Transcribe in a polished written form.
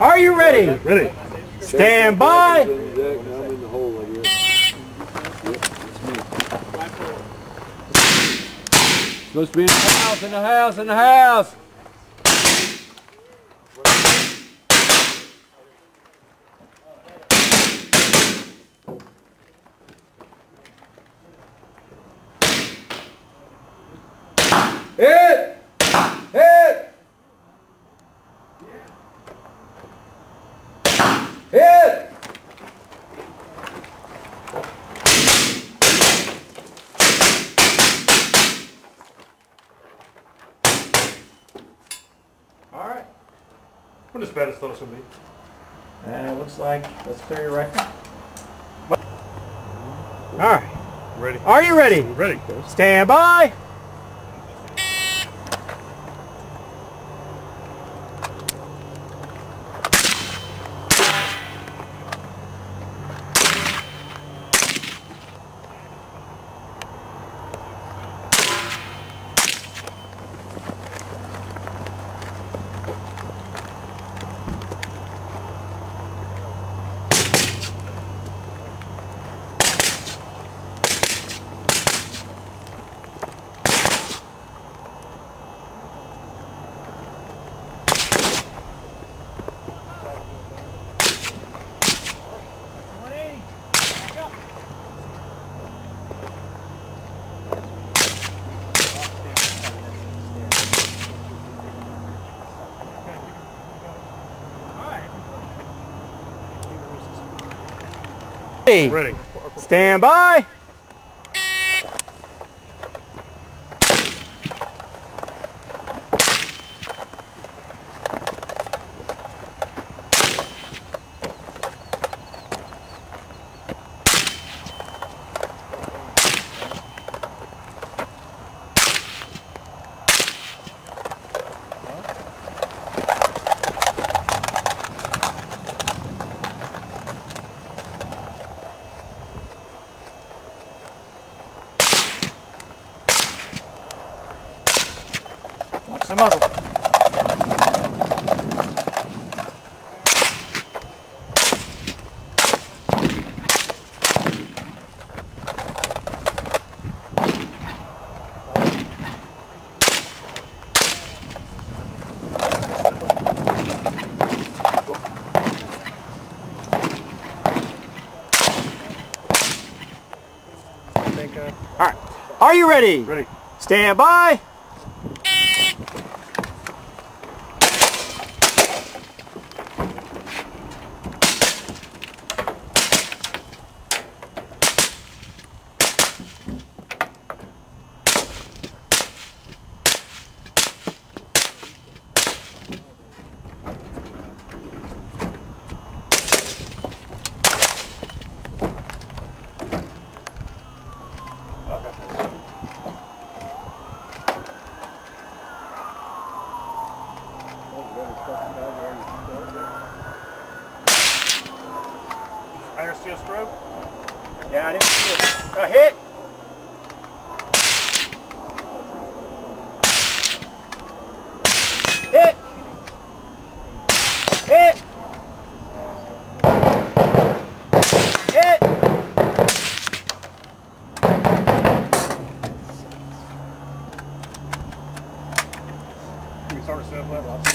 Are you ready? Ready. Stand by. I'm in the hole, I guess. Yep, that's me. Supposed to be in the house, in the house, in the house. Hit! Hit! Hit! All right. What as bad as thought it would be. Looks like let's clear your record. All right. Ready. Are you ready? Ready. Stand by. Ready. Stand by. Watch the muzzle. All right. Are you ready? Ready. Stand by. Iron steel stroke. Yeah, I didn't see it. A hit. Hit. Hit. Hit. Can we start a set level?